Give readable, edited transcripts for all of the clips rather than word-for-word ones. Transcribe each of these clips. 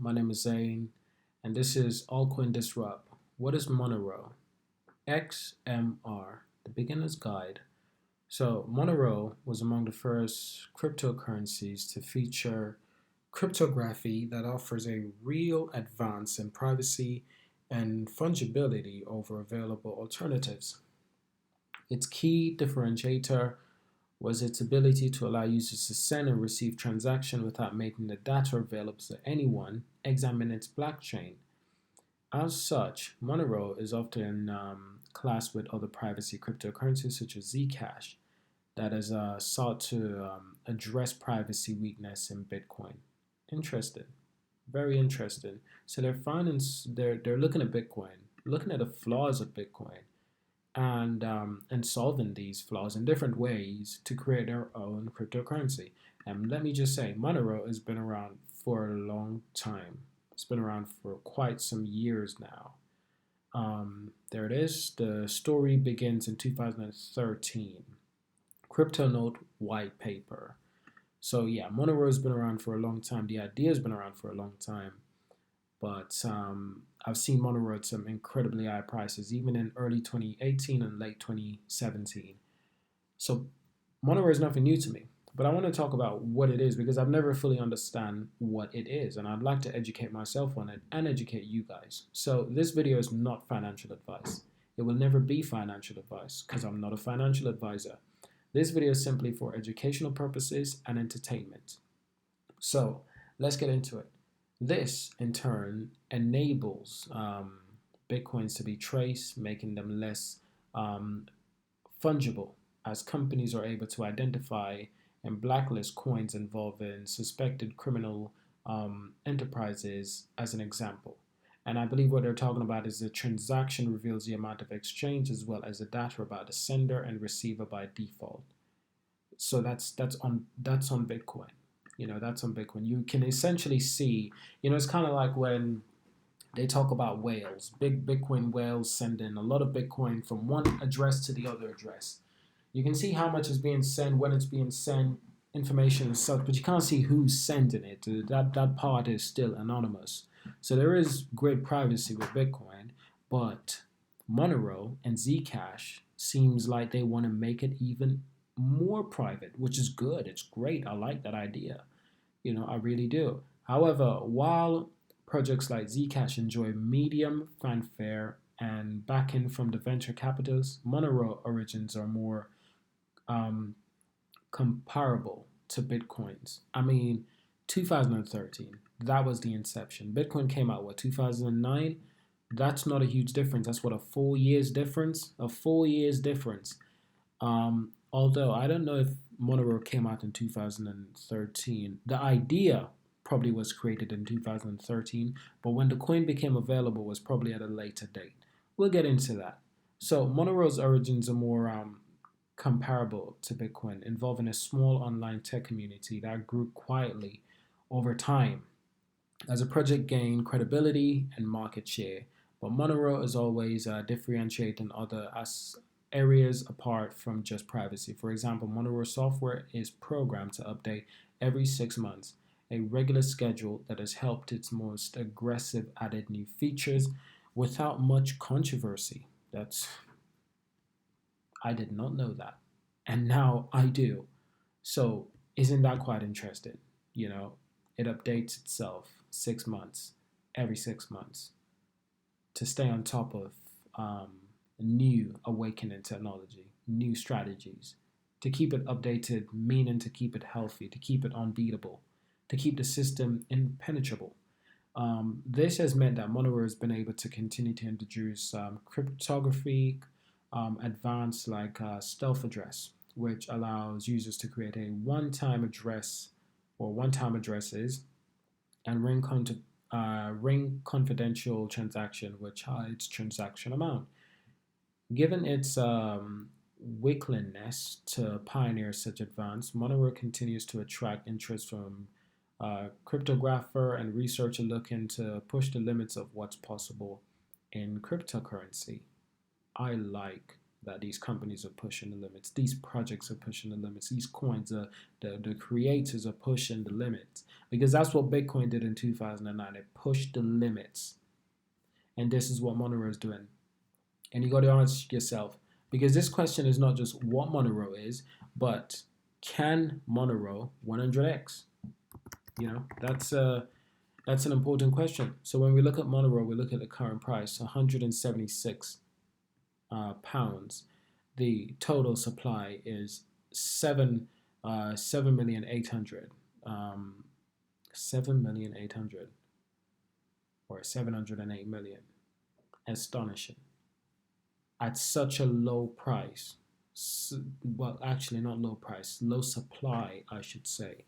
My name is Zane, and this is Altcoin Disrupt. What is Monero? XMR, the beginner's guide. So, Monero was among the first cryptocurrencies to feature cryptography that offers a real advance in privacy and fungibility over available alternatives. Its key differentiator was its ability to allow users to send and receive transactions without making the data available to anyone examine its blockchain. As such, Monero is often classed with other privacy cryptocurrencies such as Zcash that has sought to address privacy weakness in Bitcoin. Interesting, very interesting. So they're looking at Bitcoin, looking at the flaws of Bitcoin, and solving these flaws in different ways to create their own cryptocurrency. And let me just say, Monero has been around for a long time. It's been around for quite some years now. There it is. The story begins in 2013. CryptoNote white paper. So yeah, Monero has been around for a long time. The idea has been around for a long time, but I've seen Monero at some incredibly high prices, even in early 2018 and late 2017. So Monero is nothing new to me, but I want to talk about what it is because I've never fully understand what it is, and I'd like to educate myself on it and educate you guys. So this video is not financial advice. It will never be financial advice because I'm not a financial advisor. This video is simply for educational purposes and entertainment. So let's get into it. This, in turn, enables Bitcoins to be traced, making them less fungible, as companies are able to identify and blacklist coins involving suspected criminal enterprises, as an example. And I believe what they're talking about is the transaction reveals the amount of exchange as well as the data about the sender and receiver by default. So that's on Bitcoin. That's on Bitcoin. You can essentially see, it's kind of like when they talk about whales, big Bitcoin whales sending a lot of Bitcoin from one address to the other address. You can see how much is being sent, when it's being sent, information and such, but you can't see who's sending it. That part is still anonymous. So there is great privacy with Bitcoin, but Monero and Zcash seems like they want to make it even more private, which is good. It's great. I like that idea. I really do. However, while projects like Zcash enjoy medium fanfare and backing from the venture capitalists, Monero origins are more um, comparable to Bitcoin's. I mean, 2013, that was the inception. Bitcoin came out, 2009? That's not a huge difference. That's what, a 4 years difference? A 4 years difference. Although I don't know if Monero came out in 2013. The idea probably was created in 2013, but when the coin became available was probably at a later date. We'll get into that. So Monero's origins are more comparable to Bitcoin, involving a small online tech community that grew quietly over time as a project gained credibility and market share. But Monero is always differentiating other areas apart from just privacy. For example, Monero software is programmed to update every 6 months, a regular schedule that has helped its most aggressive added new features without much controversy. I did not know that. And now I do. So isn't that quite interesting? It updates itself 6 months, every 6 months, to stay on top of new awakening technology, new strategies, to keep it updated, meaning to keep it healthy, to keep it unbeatable, to keep the system impenetrable. This has meant that Monero has been able to continue to introduce cryptography advanced like stealth address, which allows users to create a one-time address or one-time addresses and ring confidential transaction, which hides transaction amount. Given its willingness to pioneer such advance, Monero continues to attract interest from cryptographer and researcher looking to push the limits of what's possible in cryptocurrency. I like that these companies are pushing the limits. These projects are pushing the limits. These coins, the creators are pushing the limits, because that's what Bitcoin did in 2009. It pushed the limits, and this is what Monero is doing. And you got to ask yourself, because this question is not just what Monero is, but can Monero 100x? That's an important question. So when we look at Monero, we look at the current price, 176 pounds. The total supply is 7,800,000, 7,800,000 or 708 million. Astonishing. At such a low price, well, actually not low price, low supply, I should say.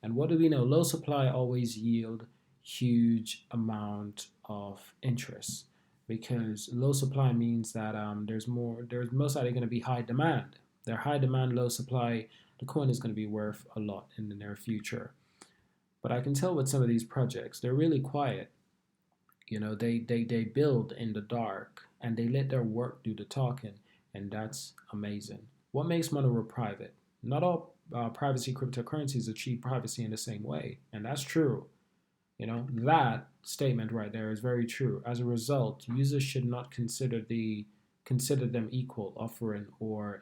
And what do we know? Low supply always yield huge amount of interest, because low supply means that there's most likely going to be high demand. There high demand, low supply, the coin is going to be worth a lot in the near future. But I can tell with some of these projects, they're really quiet. They build in the dark and they let their work do the talking, and that's amazing. What makes Monero private? Not all privacy cryptocurrencies achieve privacy in the same way, and that's true. That statement right there is very true. As a result, users should not consider them equal, offering, or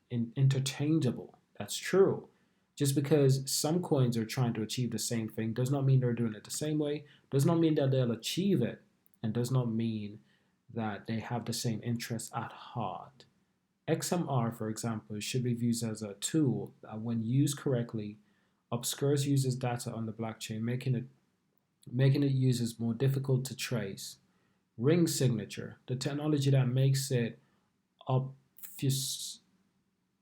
interchangeable. That's true. Just because some coins are trying to achieve the same thing does not mean they're doing it the same way, does not mean that they'll achieve it, and does not mean that they have the same interests at heart. XMR, for example, should be viewed as a tool that, when used correctly, obscures users' data on the blockchain, making it users more difficult to trace. Ring signature, the technology that makes it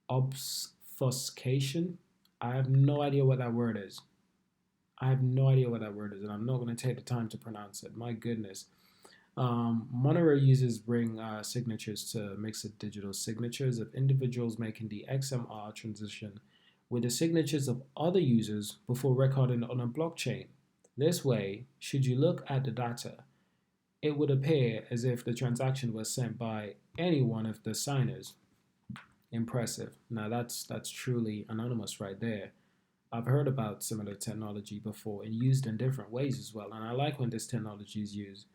obfuscation. I have no idea what that word is. And I'm not going to take the time to pronounce it. My goodness. Monero uses ring signatures to mix the digital signatures of individuals making the XMR transition with the signatures of other users before recording on a blockchain. This way, should you look at the data, it would appear as if the transaction was sent by any one of the signers. Impressive. Now that's truly anonymous right there. I've heard about similar technology before and used in different ways as well, and I like when this technology is used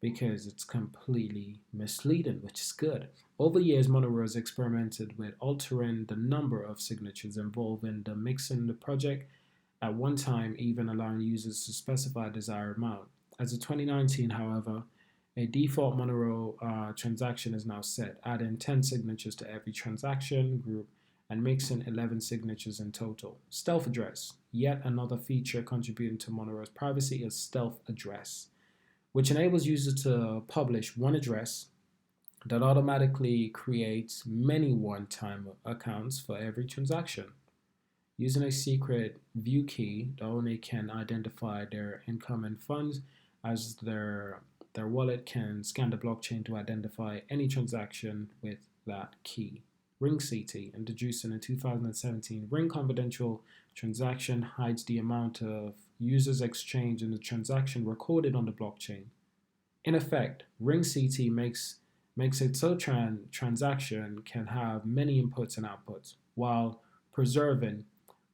because it's completely misleading, which is good. Over years, Monero has experimented with altering the number of signatures involved in the mixing the project, at one time even allowing users to specify a desired amount. As of 2019, however, a default Monero transaction is now set, adding 10 signatures to every transaction group and mixing 11 signatures in total. Stealth address, yet another feature contributing to Monero's privacy, is stealth address, which enables users to publish one address that automatically creates many one-time accounts for every transaction. Using a secret view key, the owner can identify their incoming funds, as their wallet can scan the blockchain to identify any transaction with that key. Ring CT, introduced in 2017, Ring Confidential Transaction hides the amount of users exchanged in the transaction recorded on the blockchain. In effect, Ring CT makes it so transaction can have many inputs and outputs, while preserving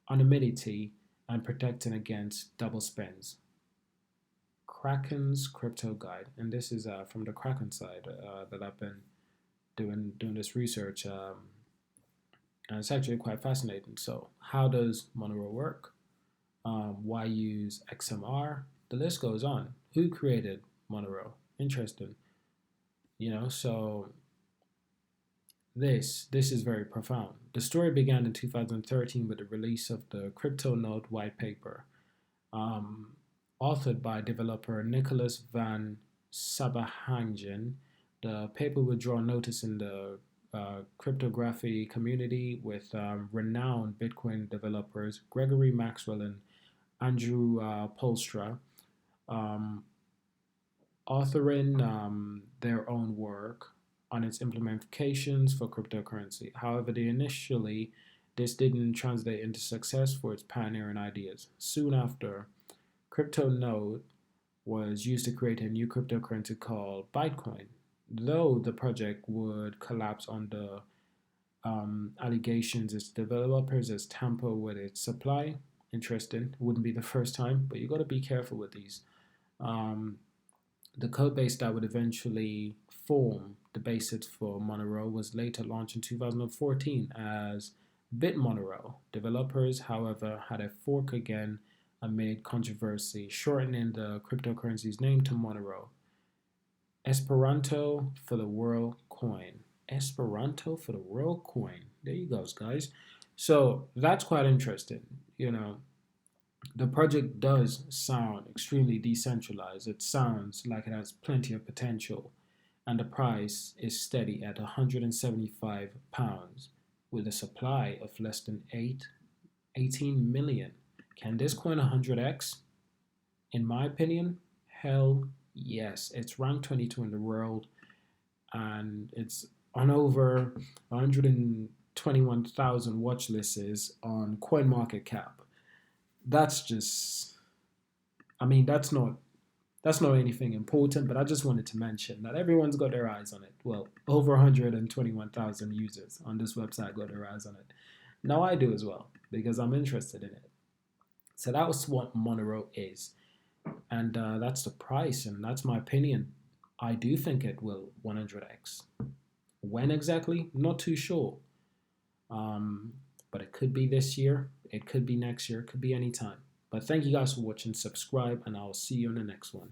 anonymity and protecting against double spends. Kraken's crypto guide, and this is from the Kraken side that I've been doing this research, and it's actually quite fascinating. So, how does Monero work? Why use XMR? The list goes on. Who created Monero? Interesting. So this is very profound. The story began in 2013 with the release of the Crypto Node white paper, authored by developer Nicholas van Sabahangen. The paper would draw notice in the cryptography community with renowned Bitcoin developers Gregory Maxwell and Andrew Polstra, authoring their own work on its implementations for cryptocurrency. However, this didn't translate into success for its pioneering ideas. Soon after, Crypto Node was used to create a new cryptocurrency called Bitcoin. though the project would collapse under allegations its developers has tampered with its supply. Interesting. Wouldn't be the first time, but you got to be careful with these. Um, the code base that would eventually form the basis for Monero was later launched in 2014 as Monero. Developers, however, had a fork again amid controversy, shortening the cryptocurrency's name to Monero. Esperanto for the world coin. Esperanto for the world coin. There you go, guys. So that's quite interesting. You know, the project does sound extremely decentralized. It sounds like it has plenty of potential, and the price is steady at £175 with a supply of less than 18 million. Can this coin 100x? In my opinion, hell yes. It's ranked 22 in the world, and it's on over 121,000 watch lists on CoinMarketCap. That's just, I mean, that's not anything important, but I just wanted to mention that everyone's got their eyes on it. Well, over 121,000 users on this website got their eyes on it. Now I do as well because I'm interested in it. So that was what Monero is, and that's the price, and that's my opinion. I do think it will 100x. When exactly? Not too sure. Um, but it could be this year, it could be next year, it could be anytime. But thank you guys for watching. Subscribe, and I'll see you in the next one.